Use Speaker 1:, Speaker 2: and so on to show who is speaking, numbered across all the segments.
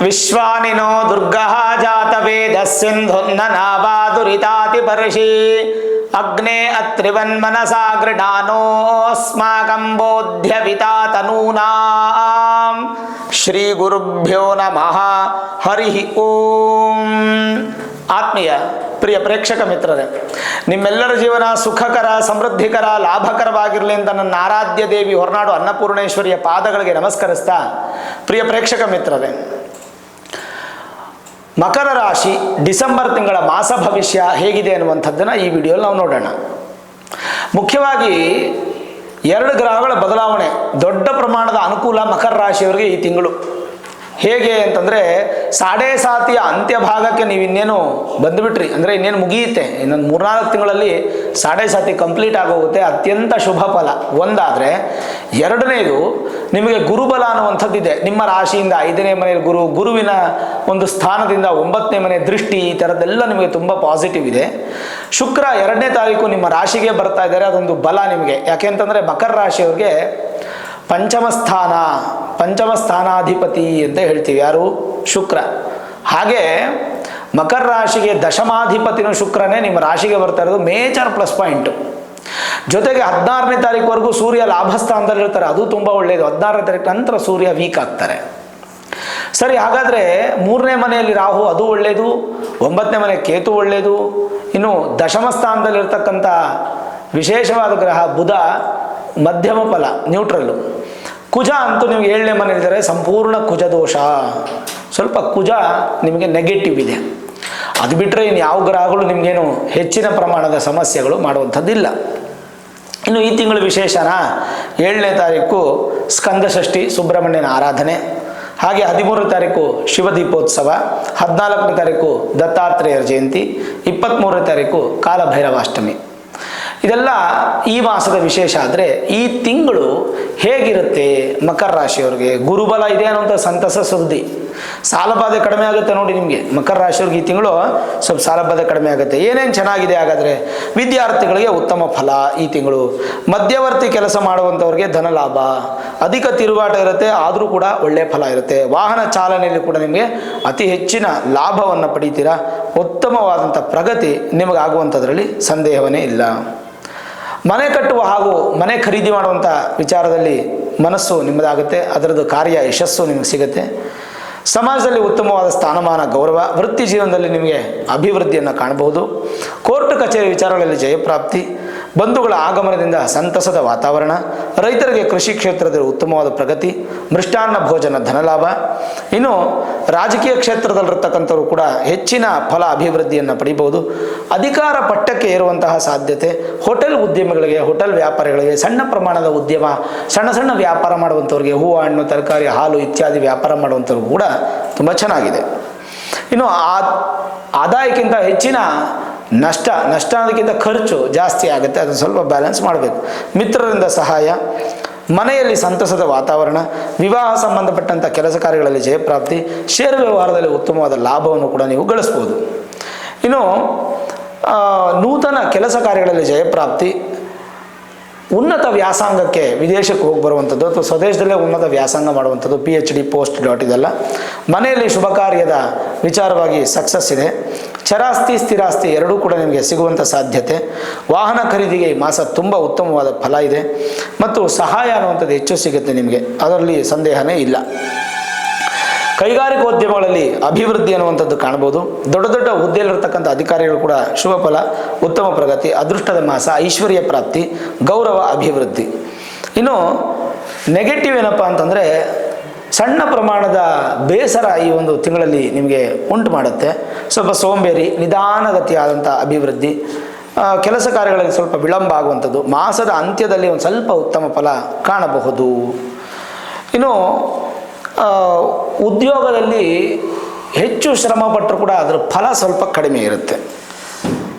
Speaker 1: ವಿಶ್ವಾನಿನೋ ದುರ್ಗಃ ಜಾತವೇದ ಸಿಂಧುನ್ನನಾವಾದುರಿತಾತಿ ಪರ್ಷಿ ಅಗ್ನೇ ಅತ್ರಿವನ್ಮನಸಾ ಗೃಢಾನೋಸ್ಮಾಕಂ ಬೋಧ್ಯವಿತಾ ತನೂನಾಂ. ಶ್ರೀ ಗುರುಭ್ಯೋ ನಮಃ. ಹರಿ ಓಂ. ಆತ್ಮೀಯ ಪ್ರಿಯ ಪ್ರೇಕ್ಷಕ ಮಿತ್ರರೇ, ನಿಮ್ಮೆಲ್ಲರ ಜೀವನ ಸುಖಕರ, ಸಮೃದ್ಧಿಕರ, ಲಾಭಕರವಾಗಿರಲಿ ಅಂತ ನನ್ನ ಆರಾಧ್ಯ ದೇವಿ ಹೊರನಾಡು ಅನ್ನಪೂರ್ಣೇಶ್ವರಿಯ ಪಾದಗಳಿಗೆ ನಮಸ್ಕರಿಸ್ತಾ, ಪ್ರಿಯ ಪ್ರೇಕ್ಷಕ ಮಿತ್ರರೇ, ಮಕರ ರಾಶಿ ಡಿಸೆಂಬರ್ ತಿಂಗಳ ಮಾಸ ಭವಿಷ್ಯ ಹೇಗಿದೆ ಅನ್ನುವಂಥದ್ದನ್ನು ಈ ವಿಡಿಯೋಲಿ ನಾವು ನೋಡೋಣ. ಮುಖ್ಯವಾಗಿ 2 ಗ್ರಹಗಳ ಬದಲಾವಣೆ, ದೊಡ್ಡ ಪ್ರಮಾಣದ ಅನುಕೂಲ ಮಕರ ರಾಶಿಯವರಿಗೆ ಈ ತಿಂಗಳು. ಹೇಗೆ ಅಂತಂದರೆ, ಸಾಡೆ ಸಾತಿಯ ಅಂತ್ಯಭಾಗಕ್ಕೆ ನೀವು ಇನ್ನೇನು ಬಂದುಬಿಟ್ರಿ, ಅಂದರೆ ಇನ್ನೇನು ಮುಗಿಯುತ್ತೆ, ಇನ್ನೊಂದು 3-4 ತಿಂಗಳಲ್ಲಿ ಸಾಡೆ ಸಾತಿ ಕಂಪ್ಲೀಟ್ ಆಗೋಗುತ್ತೆ. ಅತ್ಯಂತ ಶುಭ ಫಲ ಒಂದಾದರೆ, ಎರಡನೇದು ನಿಮಗೆ ಗುರುಬಲ ಅನ್ನುವಂಥದ್ದಿದೆ. ನಿಮ್ಮ ರಾಶಿಯಿಂದ 5ನೇ ಮನೆಯಲ್ಲಿ ಗುರುವಿನ ಒಂದು ಸ್ಥಾನದಿಂದ 9ನೇ ಮನೆ ದೃಷ್ಟಿ, ಈ ಥರದ್ದೆಲ್ಲ ನಿಮಗೆ ತುಂಬ ಪಾಸಿಟಿವ್ ಇದೆ. ಶುಕ್ರ 2ನೇ ತಾರೀಕು ನಿಮ್ಮ ರಾಶಿಗೆ ಬರ್ತಾ ಇದ್ದಾರೆ, ಅದೊಂದು ಬಲ ನಿಮಗೆ. ಯಾಕೆ ಅಂತಂದರೆ ಮಕರ ರಾಶಿಯವ್ರಿಗೆ ಪಂಚಮ ಸ್ಥಾನಾಧಿಪತಿ ಅಂತ ಹೇಳ್ತೀವಿ, ಯಾರು? ಶುಕ್ರ. ಹಾಗೆ ಮಕರ ರಾಶಿಗೆ ದಶಮಾಧಿಪತಿನೂ ಶುಕ್ರನೇ ನಿಮ್ಮ ರಾಶಿಗೆ ಬರ್ತಾ ಇರೋದು ಮೇಜರ್ ಪ್ಲಸ್ ಪಾಯಿಂಟು. ಜೊತೆಗೆ 16ನೇ ತಾರೀಕುವರೆಗೂ ಸೂರ್ಯ ಲಾಭಸ್ಥಾನದಲ್ಲಿ ಇರ್ತಾರೆ, ಅದು ತುಂಬ ಒಳ್ಳೆಯದು. 16ನೇ ತಾರೀಕು ನಂತರ ಸೂರ್ಯ ವೀಕ್ ಆಗ್ತಾರೆ. ಸರಿ, ಹಾಗಾದರೆ 3ನೇ ಮನೆಯಲ್ಲಿ ರಾಹು, ಅದು ಒಳ್ಳೆಯದು. 9ನೇ ಮನೆ ಕೇತು ಒಳ್ಳೆಯದು. ಇನ್ನು ದಶಮ ಸ್ಥಾನದಲ್ಲಿರ್ತಕ್ಕಂಥ ವಿಶೇಷವಾದ ಗ್ರಹ ಬುಧ ಮಧ್ಯಮ ಫಲ, ನ್ಯೂಟ್ರಲ್ಲು. ಕುಜ ಅಂತೂ ನಿಮಗೆ 7ನೇ ಮನೆಯಲ್ಲಿದ್ದಾರೆ, ಸಂಪೂರ್ಣ ಕುಜ ದೋಷ. ಸ್ವಲ್ಪ ಕುಜ ನಿಮಗೆ ನೆಗೆಟಿವ್ ಇದೆ. ಅದು ಬಿಟ್ಟರೆ ಇನ್ನು ಯಾವ ಗ್ರಹಗಳು ನಿಮಗೇನು ಹೆಚ್ಚಿನ ಪ್ರಮಾಣದ ಸಮಸ್ಯೆಗಳು ಮಾಡುವಂಥದ್ದಿಲ್ಲ. ಇನ್ನು ಈ ತಿಂಗಳು ವಿಶೇಷನ, 7ನೇ ತಾರೀಕು ಸ್ಕಂದ ಷಷ್ಠಿ ಸುಬ್ರಹ್ಮಣ್ಯನ ಆರಾಧನೆ, ಹಾಗೆ 13ನೇ ತಾರೀಕು ಶಿವದೀಪೋತ್ಸವ, 14ನೇ ತಾರೀಕು ದತ್ತಾತ್ರೇಯರ ಜಯಂತಿ, 23ನೇ ತಾರೀಕು ಕಾಲಭೈರವಾಷ್ಟಮಿ. ಇದೆಲ್ಲ ಈ ಮಾಸದ ವಿಶೇಷ. ಆದರೆ ಈ ತಿಂಗಳು ಹೇಗಿರುತ್ತೆ ಮಕರ ರಾಶಿಯವರಿಗೆ? ಗುರುಬಲ ಇದೆ ಅನ್ನುವಂಥ ಸಂತಸ ಸುದ್ದಿ. ಸಾಲಬಾಧೆ ಕಡಿಮೆ ಆಗುತ್ತೆ ನೋಡಿ ನಿಮಗೆ. ಮಕರ ರಾಶಿಯವ್ರಿಗೆ ಈ ತಿಂಗಳು ಸ್ವಲ್ಪ ಸಾಲಬಾಧೆ ಕಡಿಮೆ ಆಗುತ್ತೆ. ಏನೇನು ಚೆನ್ನಾಗಿದೆ ಹಾಗಾದರೆ? ವಿದ್ಯಾರ್ಥಿಗಳಿಗೆ ಉತ್ತಮ ಫಲ ಈ ತಿಂಗಳು. ಮಧ್ಯವರ್ತಿ ಕೆಲಸ ಮಾಡುವಂಥವ್ರಿಗೆ ಧನ ಲಾಭ, ಅಧಿಕ ತಿರುಗಾಟ ಇರುತ್ತೆ, ಆದರೂ ಕೂಡ ಒಳ್ಳೆಯ ಫಲ ಇರುತ್ತೆ. ವಾಹನ ಚಾಲನೆಯಲ್ಲಿ ಕೂಡ ನಿಮಗೆ ಅತಿ ಹೆಚ್ಚಿನ ಲಾಭವನ್ನು ಪಡೀತೀರಾ. ಉತ್ತಮವಾದಂಥ ಪ್ರಗತಿ ನಿಮಗಾಗುವಂಥದ್ರಲ್ಲಿ ಸಂದೇಹವೇ ಇಲ್ಲ. ಮನೆ ಕಟ್ಟುವ ಹಾಗೂ ಮನೆ ಖರೀದಿ ಮಾಡುವಂಥ ವಿಚಾರದಲ್ಲಿ ಮನಸ್ಸು ನಿಮ್ಮದಾಗುತ್ತೆ, ಅದರದ್ದು ಕಾರ್ಯ ಯಶಸ್ಸು ನಿಮಗೆ ಸಿಗುತ್ತೆ. ಸಮಾಜದಲ್ಲಿ ಉತ್ತಮವಾದ ಸ್ಥಾನಮಾನ, ಗೌರವ, ವೃತ್ತಿ ಜೀವನದಲ್ಲಿ ನಿಮಗೆ ಅಭಿವೃದ್ಧಿಯನ್ನು ಕಾಣಬಹುದು. ಕೋರ್ಟ್ ಕಚೇರಿ ವಿಚಾರಗಳಲ್ಲಿ ಜಯಪ್ರಾಪ್ತಿ, ಬಂಧುಗಳ ಆಗಮನದಿಂದ ಸಂತಸದ ವಾತಾವರಣ, ರೈತರಿಗೆ ಕೃಷಿ ಕ್ಷೇತ್ರದಲ್ಲಿ ಉತ್ತಮವಾದ ಪ್ರಗತಿ, ಮೃಷ್ಟಾನ್ನ ಭೋಜನ, ಧನಲಾಭ. ಇನ್ನು ರಾಜಕೀಯ ಕ್ಷೇತ್ರದಲ್ಲಿರ್ತಕ್ಕಂಥವ್ರು ಕೂಡ ಹೆಚ್ಚಿನ ಫಲ ಅಭಿವೃದ್ಧಿಯನ್ನು ಪಡಿಬಹುದು. ಅಧಿಕಾರ ಪಟ್ಟಕ್ಕೆ ಏರುವಂತಹ ಸಾಧ್ಯತೆ. ಹೋಟೆಲ್ ಉದ್ಯಮಿಗಳಿಗೆ, ಹೋಟೆಲ್ ವ್ಯಾಪಾರಿಗಳಿಗೆ, ಸಣ್ಣ ಪ್ರಮಾಣದ ಉದ್ಯಮ, ಸಣ್ಣ ವ್ಯಾಪಾರ ಮಾಡುವಂಥವ್ರಿಗೆ, ಹೂವು, ಹಣ್ಣು, ತರಕಾರಿ, ಹಾಲು ಇತ್ಯಾದಿ ವ್ಯಾಪಾರ ಮಾಡುವಂಥವ್ರಿಗೂ ಕೂಡ ತುಂಬ ಚೆನ್ನಾಗಿದೆ. ಇನ್ನು ಆದಾಯಕ್ಕಿಂತ ಹೆಚ್ಚಿನ ನಷ್ಟ ಅನ್ನೋದಕ್ಕಿಂತ ಖರ್ಚು ಜಾಸ್ತಿ ಆಗುತ್ತೆ, ಅದನ್ನು ಸ್ವಲ್ಪ ಬ್ಯಾಲೆನ್ಸ್ ಮಾಡಬೇಕು. ಮಿತ್ರರಿಂದ ಸಹಾಯ, ಮನೆಯಲ್ಲಿ ಸಂತಸದ ವಾತಾವರಣ, ವಿವಾಹ ಸಂಬಂಧಪಟ್ಟಂಥ ಕೆಲಸ ಕಾರ್ಯಗಳಲ್ಲಿ ಜಯಪ್ರಾಪ್ತಿ, ಷೇರು ವ್ಯವಹಾರದಲ್ಲಿ ಉತ್ತಮವಾದ ಲಾಭವನ್ನು ಕೂಡ ನೀವು ಗಳಿಸ್ಬೋದು. ಇನ್ನು ನೂತನ ಕೆಲಸ ಕಾರ್ಯಗಳಲ್ಲಿ ಜಯಪ್ರಾಪ್ತಿ, ಉನ್ನತ ವ್ಯಾಸಂಗಕ್ಕೆ ವಿದೇಶಕ್ಕೆ ಹೋಗಿ ಬರುವಂಥದ್ದು ಅಥವಾ ಸ್ವದೇಶದಲ್ಲೇ ಉನ್ನತ ವ್ಯಾಸಂಗ ಮಾಡುವಂಥದ್ದು, PhD ಪೋಸ್ಟ್ ಇದೆಲ್ಲ. ಮನೆಯಲ್ಲಿ ಶುಭ ಕಾರ್ಯದ ವಿಚಾರವಾಗಿ ಸಕ್ಸಸ್ ಇದೆ. ಚರಾಸ್ತಿ ಸ್ಥಿರಾಸ್ತಿ ಎರಡೂ ಕೂಡ ನಿಮಗೆ ಸಿಗುವಂಥ ಸಾಧ್ಯತೆ. ವಾಹನ ಖರೀದಿಗೆ ಈ ಮಾಸ ತುಂಬ ಉತ್ತಮವಾದ ಫಲ ಇದೆ ಮತ್ತು ಸಹಾಯ ಅನ್ನುವಂಥದ್ದು ಹೆಚ್ಚು ಸಿಗುತ್ತೆ ನಿಮಗೆ, ಅದರಲ್ಲಿ ಸಂದೇಹನೇ ಇಲ್ಲ. ಕೈಗಾರಿಕೋದ್ಯಮಗಳಲ್ಲಿ ಅಭಿವೃದ್ಧಿ ಅನ್ನುವಂಥದ್ದು ಕಾಣ್ಬೋದು. ದೊಡ್ಡ ಹುದ್ದೆಯಲ್ಲಿರ್ತಕ್ಕಂಥ ಅಧಿಕಾರಿಗಳು ಕೂಡ ಶುಭ ಫಲ, ಉತ್ತಮ ಪ್ರಗತಿ, ಅದೃಷ್ಟದ ಮಾಸ, ಐಶ್ವರ್ಯ ಪ್ರಾಪ್ತಿ, ಗೌರವ, ಅಭಿವೃದ್ಧಿ. ಇನ್ನು ನೆಗೆಟಿವ್ ಏನಪ್ಪ ಅಂತಂದರೆ, ಸಣ್ಣ ಪ್ರಮಾಣದ ಬೇಸರ ಈ ಒಂದು ತಿಂಗಳಲ್ಲಿ ನಿಮಗೆ ಉಂಟು ಮಾಡುತ್ತೆ. ಸ್ವಲ್ಪ ಸೋಂಬೇರಿ, ನಿಧಾನಗತಿಯಾದಂಥ ಅಭಿವೃದ್ಧಿ, ಕೆಲಸ ಕಾರ್ಯಗಳಲ್ಲಿ ಸ್ವಲ್ಪ ವಿಳಂಬ ಆಗುವಂಥದ್ದು. ಮಾಸದ ಅಂತ್ಯದಲ್ಲಿ ಒಂದು ಸ್ವಲ್ಪ ಉತ್ತಮ ಫಲ ಕಾಣಬಹುದು. ಇನ್ನು ಉದ್ಯೋಗದಲ್ಲಿ ಹೆಚ್ಚು ಶ್ರಮ ಪಟ್ಟರೂ ಕೂಡ ಅದರ ಫಲ ಸ್ವಲ್ಪ ಕಡಿಮೆ ಇರುತ್ತೆ.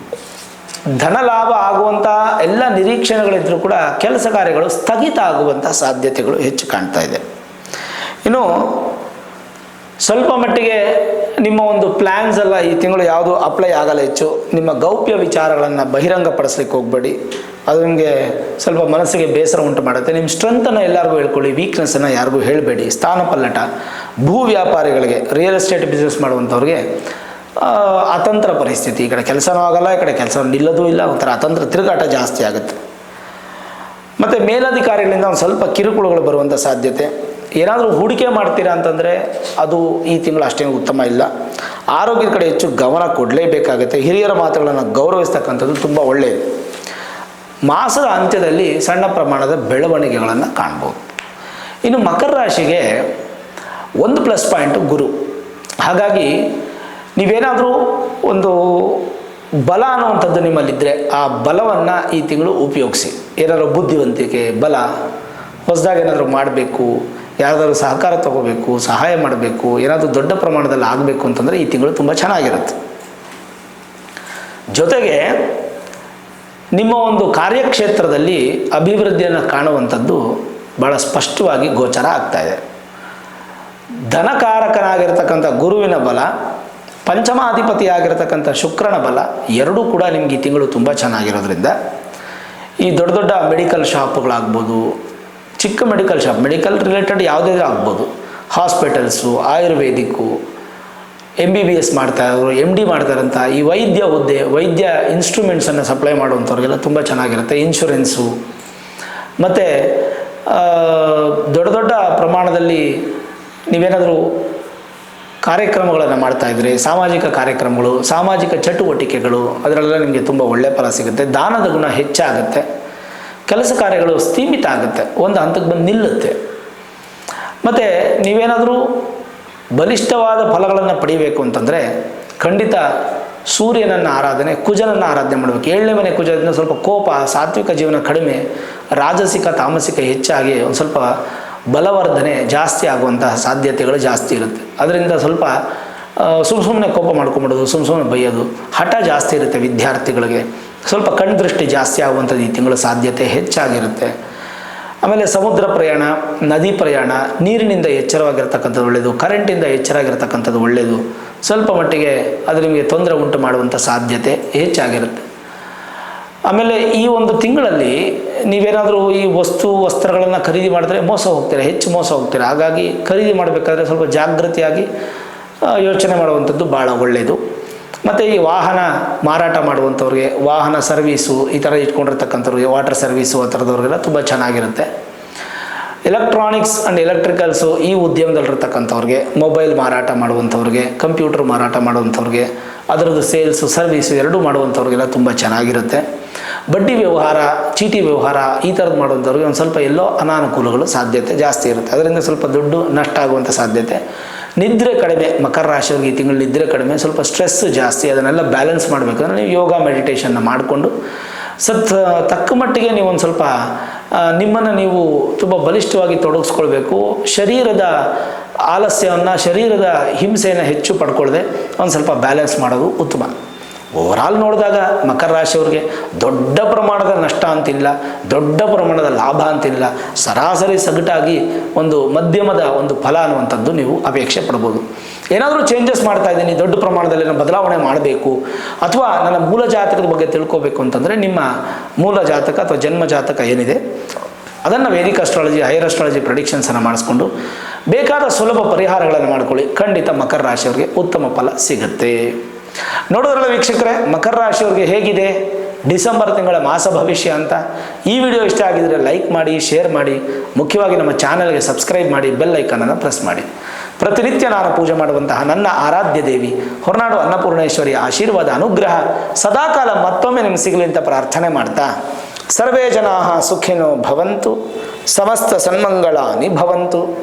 Speaker 1: ಧನ ಲಾಭ ಆಗುವಂಥ ಎಲ್ಲ ನಿರೀಕ್ಷಣೆಗಳಿದ್ದರೂ ಕೂಡ ಕೆಲಸ ಕಾರ್ಯಗಳು ಸ್ಥಗಿತ ಆಗುವಂಥ ಸಾಧ್ಯತೆಗಳು ಹೆಚ್ಚು ಕಾಣ್ತಾ ಇದೆ. ಇನ್ನು ಸ್ವಲ್ಪ ಮಟ್ಟಿಗೆ ನಿಮ್ಮ ಒಂದು ಪ್ಲ್ಯಾನ್ಸ್ ಎಲ್ಲ ಈ ತಿಂಗಳು ಯಾವುದು ಅಪ್ಲೈ ಆಗಲ್ಲ ಹೆಚ್ಚು. ನಿಮ್ಮ ಗೌಪ್ಯ ವಿಚಾರಗಳನ್ನು ಬಹಿರಂಗಪಡಿಸ್ಲಿಕ್ಕೆ ಹೋಗಬೇಡಿ, ಅದು ನಿಮಗೆ ಸ್ವಲ್ಪ ಮನಸ್ಸಿಗೆ ಬೇಸರ ಉಂಟು ಮಾಡುತ್ತೆ. ನಿಮ್ಮ ಸ್ಟ್ರೆಂತನ್ನು ಎಲ್ಲರಿಗೂ ಹೇಳ್ಕೊಳ್ಳಿ, ವೀಕ್ನೆಸ್ಸನ್ನು ಯಾರಿಗೂ ಹೇಳಬೇಡಿ. ಸ್ಥಾನ ಪಲ್ಲಟ, ಭೂ ವ್ಯಾಪಾರಿಗಳಿಗೆ, ರಿಯಲ್ ಎಸ್ಟೇಟ್ ಬಿಸ್ನೆಸ್ ಮಾಡುವಂಥವ್ರಿಗೆ ಅತಂತ್ರ ಪರಿಸ್ಥಿತಿ. ಈ ಕಡೆ ಕೆಲಸನೂ ಆಗಲ್ಲ, ಈ ಕಡೆ ಕೆಲಸ ನಿಲ್ಲೋದು ಇಲ್ಲ, ಒಂಥರ ಅತಂತ್ರ ತಿರುಗಾಟ ಜಾಸ್ತಿ ಆಗುತ್ತೆ. ಮತ್ತು ಮೇಲಧಿಕಾರಿಗಳಿಂದ ಒಂದು ಸ್ವಲ್ಪ ಕಿರುಕುಳಗಳು ಬರುವಂಥ ಸಾಧ್ಯತೆ. ಏನಾದರೂ ಹೂಡಿಕೆ ಮಾಡ್ತೀರಾ ಅಂತಂದರೆ ಅದು ಈ ತಿಂಗಳು ಅಷ್ಟೇನು ಉತ್ತಮ ಇಲ್ಲ. ಆರೋಗ್ಯದ ಕಡೆ ಹೆಚ್ಚು ಗಮನ ಕೊಡಲೇಬೇಕಾಗುತ್ತೆ. ಹಿರಿಯರ ಮಾತುಗಳನ್ನು ಗೌರವಿಸ್ತಕ್ಕಂಥದ್ದು ತುಂಬ ಒಳ್ಳೆಯದು. ಮಾಸದ ಅಂತ್ಯದಲ್ಲಿ ಸಣ್ಣ ಪ್ರಮಾಣದ ಬೆಳವಣಿಗೆಗಳನ್ನು ಕಾಣ್ಬೋದು. ಇನ್ನು ಮಕರ ರಾಶಿಗೆ ಒಂದು ಪ್ಲಸ್ ಪಾಯಿಂಟು ಗುರು. ಹಾಗಾಗಿ ನೀವೇನಾದರೂ ಒಂದು ಬಲ ಅನ್ನುವಂಥದ್ದು ನಿಮ್ಮಲ್ಲಿದ್ದರೆ ಆ ಬಲವನ್ನು ಈ ತಿಂಗಳು ಉಪಯೋಗಿಸಿ. ಏನಾದರೂ ಬುದ್ಧಿವಂತಿಕೆ, ಬಲ, ಹೊಸದಾಗಿ ಏನಾದರೂ ಮಾಡಬೇಕು, ಯಾರಾದರೂ ಸಹಕಾರ ತಗೋಬೇಕು, ಸಹಾಯ ಮಾಡಬೇಕು, ಏನಾದರೂ ದೊಡ್ಡ ಪ್ರಮಾಣದಲ್ಲಿ ಆಗಬೇಕು ಅಂತಂದರೆ ಈ ತಿಂಗಳು ತುಂಬ ಚೆನ್ನಾಗಿರುತ್ತೆ. ಜೊತೆಗೆ ನಿಮ್ಮ ಒಂದು ಕಾರ್ಯಕ್ಷೇತ್ರದಲ್ಲಿ ಅಭಿವೃದ್ಧಿಯನ್ನು ಕಾಣುವಂಥದ್ದು ಭಾಳ ಸ್ಪಷ್ಟವಾಗಿ ಗೋಚರ ಆಗ್ತಾಯಿದೆ. ಧನಕಾರಕನಾಗಿರ್ತಕ್ಕಂಥ ಗುರುವಿನ ಬಲ, ಪಂಚಮಾಧಿಪತಿಯಾಗಿರ್ತಕ್ಕಂಥ ಶುಕ್ರನ ಬಲ ಎರಡೂ ಕೂಡ ನಿಮಗೆ ಈ ತಿಂಗಳು ತುಂಬ ಚೆನ್ನಾಗಿರೋದ್ರಿಂದ ಈ ದೊಡ್ಡ ದೊಡ್ಡ ಮೆಡಿಕಲ್ ಶಾಪ್ಗಳಾಗ್ಬೋದು, ಚಿಕ್ಕ ಮೆಡಿಕಲ್ ಶಾಪ್, ಮೆಡಿಕಲ್ ರಿಲೇಟೆಡ್ ಯಾವುದೇ ಆಗ್ಬೋದು, ಹಾಸ್ಪಿಟಲ್ಸು, ಆಯುರ್ವೇದಿಕ್ಕು, MBBS ಮಾಡ್ತಾಯಿದ್ರು, MD ಮಾಡ್ತಾರಂಥ ಈ ವೈದ್ಯ ಹುದ್ದೆ, ವೈದ್ಯ ಇನ್ಸ್ಟ್ರೂಮೆಂಟ್ಸನ್ನು ಸಪ್ಲೈ ಮಾಡುವಂಥವ್ರಿಗೆಲ್ಲ ತುಂಬ ಚೆನ್ನಾಗಿರುತ್ತೆ. ಇನ್ಶೂರೆನ್ಸು ಮತ್ತು ದೊಡ್ಡ ದೊಡ್ಡ ಪ್ರಮಾಣದಲ್ಲಿ ನೀವೇನಾದರೂ ಕಾರ್ಯಕ್ರಮಗಳನ್ನು ಮಾಡ್ತಾಯಿದ್ರೆ, ಸಾಮಾಜಿಕ ಕಾರ್ಯಕ್ರಮಗಳು, ಸಾಮಾಜಿಕ ಚಟುವಟಿಕೆಗಳು, ಅದರಲ್ಲೆಲ್ಲ ನಿಮಗೆ ತುಂಬ ಒಳ್ಳೆಯ ಫಲ ಸಿಗುತ್ತೆ. ದಾನದ ಗುಣ ಹೆಚ್ಚಾಗುತ್ತೆ. ಕೆಲಸ ಕಾರ್ಯಗಳು ಸ್ಥೀಮಿತ ಆಗುತ್ತೆ, ಒಂದು ಹಂತಕ್ಕೆ ಬಂದು ನಿಲ್ಲುತ್ತೆ. ಮತ್ತು ನೀವೇನಾದರೂ ಬಲಿಷ್ಠವಾದ ಫಲಗಳನ್ನು ಪಡಿಬೇಕು ಅಂತಂದರೆ ಖಂಡಿತ ಸೂರ್ಯನನ್ನು ಆರಾಧನೆ, ಕುಜನನ್ನು ಆರಾಧನೆ ಮಾಡಬೇಕು. 7ನೇ ಮನೆ ಕುಜದಿಂದ ಸ್ವಲ್ಪ ಕೋಪ, ಸಾತ್ವಿಕ ಜೀವನ ಕಡಿಮೆ, ರಾಜಸಿಕ ತಾಮಸಿಕ ಹೆಚ್ಚಾಗಿ ಒಂದು ಸ್ವಲ್ಪ ಬಲವರ್ಧನೆ ಜಾಸ್ತಿ ಆಗುವಂತಹ ಸಾಧ್ಯತೆಗಳು ಜಾಸ್ತಿ ಇರುತ್ತೆ. ಅದರಿಂದ ಸ್ವಲ್ಪ ಸುಮ್ಮನೆ ಕೋಪ ಮಾಡ್ಕೊಂಬಿಡೋದು, ಸುಮ್ಮನೆ ಬೈಯೋದು, ಹಠ ಜಾಸ್ತಿ ಇರುತ್ತೆ. ವಿದ್ಯಾರ್ಥಿಗಳಿಗೆ ಸ್ವಲ್ಪ ಕಣ್ದೃಷ್ಟಿ ಜಾಸ್ತಿ ಆಗುವಂಥದ್ದು ಈ ತಿಂಗಳ ಸಾಧ್ಯತೆ ಹೆಚ್ಚಾಗಿರುತ್ತೆ. ಆಮೇಲೆ ಸಮುದ್ರ ಪ್ರಯಾಣ, ನದಿ ಪ್ರಯಾಣ, ನೀರಿನಿಂದ ಎಚ್ಚರವಾಗಿರ್ತಕ್ಕಂಥದ್ದು ಒಳ್ಳೆಯದು, ಕರೆಂಟಿಂದ ಎಚ್ಚರಾಗಿರ್ತಕ್ಕಂಥದ್ದು ಒಳ್ಳೆಯದು. ಸ್ವಲ್ಪ ಮಟ್ಟಿಗೆ ಅದು ನಿಮಗೆ ತೊಂದರೆ ಉಂಟು ಮಾಡುವಂಥ ಸಾಧ್ಯತೆ ಹೆಚ್ಚಾಗಿರುತ್ತೆ. ಆಮೇಲೆ ಈ ಒಂದು ತಿಂಗಳಲ್ಲಿ ನೀವೇನಾದರೂ ಈ ವಸ್ತ್ರಗಳನ್ನು ಖರೀದಿ ಮಾಡಿದ್ರೆ ಮೋಸ ಹೋಗ್ತೀರಾ, ಹೆಚ್ಚು ಮೋಸ ಹೋಗ್ತೀರಾ. ಹಾಗಾಗಿ ಖರೀದಿ ಮಾಡಬೇಕಾದ್ರೆ ಸ್ವಲ್ಪ ಜಾಗೃತಿಯಾಗಿ ಯೋಚನೆ ಮಾಡುವಂಥದ್ದು ಭಾಳ ಒಳ್ಳೆಯದು. ಮತ್ತು ಈ ವಾಹನ ಮಾರಾಟ ಮಾಡುವಂಥವ್ರಿಗೆ, ವಾಹನ ಸರ್ವೀಸು ಈ ಥರ ಇಟ್ಕೊಂಡಿರ್ತಕ್ಕಂಥವ್ರಿಗೆ, ವಾಟರ್ ಸರ್ವೀಸು ಆ ಥರದವ್ರಿಗೆಲ್ಲ ತುಂಬ ಚೆನ್ನಾಗಿರುತ್ತೆ. ಎಲೆಕ್ಟ್ರಾನಿಕ್ಸ್ ಆ್ಯಂಡ್ ಎಲೆಕ್ಟ್ರಿಕಲ್ಸು ಈ ಉದ್ಯಮದಲ್ಲಿರ್ತಕ್ಕಂಥವ್ರಿಗೆ, ಮೊಬೈಲ್ ಮಾರಾಟ ಮಾಡುವಂಥವ್ರಿಗೆ, ಕಂಪ್ಯೂಟರ್ ಮಾರಾಟ ಮಾಡುವಂಥವ್ರಿಗೆ, ಅದರದ್ದು ಸೇಲ್ಸು ಸರ್ವೀಸು ಎರಡೂ ಮಾಡುವಂಥವ್ರಿಗೆಲ್ಲ ತುಂಬ ಚೆನ್ನಾಗಿರುತ್ತೆ. ಬಡ್ಡಿ ವ್ಯವಹಾರ, ಚೀಟಿ ವ್ಯವಹಾರ ಈ ಥರದ್ದು ಮಾಡುವಂಥವ್ರಿಗೆ ಒಂದು ಸ್ವಲ್ಪ ಎಲ್ಲೋ ಅನಾನುಕೂಲಗಳು ಸಾಧ್ಯತೆ ಜಾಸ್ತಿ ಇರುತ್ತೆ. ಅದರಿಂದ ಸ್ವಲ್ಪ ದುಡ್ಡು ನಷ್ಟ ಆಗುವಂಥ ಸಾಧ್ಯತೆ. ನಿದ್ರೆ ಕಡಿಮೆ, ಮಕರ ರಾಶಿಯವ್ರಿಗೆ ಈ ತಿಂಗಳು ನಿದ್ರೆ ಕಡಿಮೆ, ಸ್ವಲ್ಪ ಸ್ಟ್ರೆಸ್ ಜಾಸ್ತಿ. ಅದನ್ನೆಲ್ಲ ಬ್ಯಾಲೆನ್ಸ್ ಮಾಡಬೇಕಂದ್ರೆ ನೀವು ಯೋಗ ಮೆಡಿಟೇಷನ್ನ ಮಾಡಿಕೊಂಡು ತಕ್ಕ ಮಟ್ಟಿಗೆ ನೀವು ಒಂದು ಸ್ವಲ್ಪ ನಿಮ್ಮನ್ನು ನೀವು ತುಂಬ ಬಲಿಷ್ಠವಾಗಿ ತೊಡಗಿಸ್ಕೊಳ್ಬೇಕು. ಶರೀರದ ಆಲಸ್ಯವನ್ನು, ಶರೀರದ ಹಿಂಸೆಯನ್ನು ಹೆಚ್ಚು ಪಡ್ಕೊಳ್ಳದೆ ಒಂದು ಸ್ವಲ್ಪ ಬ್ಯಾಲೆನ್ಸ್ ಮಾಡೋದು ಉತ್ತಮ. ಓವರಾಲ್ ನೋಡಿದಾಗ ಮಕರ ರಾಶಿಯವ್ರಿಗೆ ದೊಡ್ಡ ಪ್ರಮಾಣದ ನಷ್ಟ ಅಂತಿಲ್ಲ, ದೊಡ್ಡ ಪ್ರಮಾಣದ ಲಾಭ ಅಂತಿಲ್ಲ. ಸರಾಸರಿ ಸಗಟಾಗಿ ಒಂದು ಮಧ್ಯಮದ ಒಂದು ಫಲ ಅನ್ನುವಂಥದ್ದು ನೀವು ಅಪೇಕ್ಷೆ ಪಡ್ಬೋದು. ಏನಾದರೂ ಚೇಂಜಸ್ ಮಾಡ್ತಾ ಇದ್ದೀನಿ, ದೊಡ್ಡ ಪ್ರಮಾಣದಲ್ಲಿ ನಾನು ಬದಲಾವಣೆ ಮಾಡಬೇಕು, ಅಥವಾ ನನ್ನ ಮೂಲ ಜಾತಕದ ಬಗ್ಗೆ ತಿಳ್ಕೋಬೇಕು ಅಂತಂದರೆ ನಿಮ್ಮ ಮೂಲ ಜಾತಕ ಅಥವಾ ಜನ್ಮ ಜಾತಕ ಏನಿದೆ ಅದನ್ನು ವೇದಿಕ್ ಅಸ್ಟ್ರಾಲಜಿ, ಹೈಯರ್ ಅಸ್ಟ್ರಾಲಜಿ ಪ್ರೆಡಿಕ್ಷನ್ಸನ್ನು ಮಾಡಿಸ್ಕೊಂಡು ಬೇಕಾದ ಸುಲಭ ಪರಿಹಾರಗಳನ್ನು ಮಾಡ್ಕೊಳ್ಳಿ. ಖಂಡಿತ ಮಕರ ರಾಶಿಯವರಿಗೆ ಉತ್ತಮ ಫಲ ಸಿಗುತ್ತೆ. ನೋಡೋದ್ರಲ್ಲ ವೀಕ್ಷಕರೇ, ಮಕರ ರಾಶಿಯವ್ರಿಗೆ ಹೇಗಿದೆ ಡಿಸೆಂಬರ್ ತಿಂಗಳ ಮಾಸ ಭವಿಷ್ಯ ಅಂತ. ಈ ವಿಡಿಯೋ ಇಷ್ಟ ಆಗಿದರೆ ಲೈಕ್ ಮಾಡಿ, ಶೇರ್ ಮಾಡಿ, ಮುಖ್ಯವಾಗಿ ನಮ್ಮ ಚಾನಲ್ಗೆ ಸಬ್ಸ್ಕ್ರೈಬ್ ಮಾಡಿ, ಬೆಲ್ ಐಕಾನನ್ನು ಪ್ರೆಸ್ ಮಾಡಿ. ಪ್ರತಿನಿತ್ಯ ನಾನು ಪೂಜೆ ಮಾಡುವಂತಹ ನನ್ನ ಆರಾಧ್ಯ ದೇವಿ ಹೊರನಾಡು ಅನ್ನಪೂರ್ಣೇಶ್ವರಿಯ ಆಶೀರ್ವಾದ, ಅನುಗ್ರಹ ಸದಾಕಾಲ ಮತ್ತೊಮ್ಮೆ ನಿಮ್ಗೆ ಸಿಗಲಿ ಅಂತ ಪ್ರಾರ್ಥನೆ ಮಾಡ್ತಾ, ಸರ್ವೇ ಜನಾಃ ಸುಖಿನೋ ಭವಂತು, ಸಮಸ್ತ ಸನ್ಮಂಗಳಾನಿ ಭವಂತು.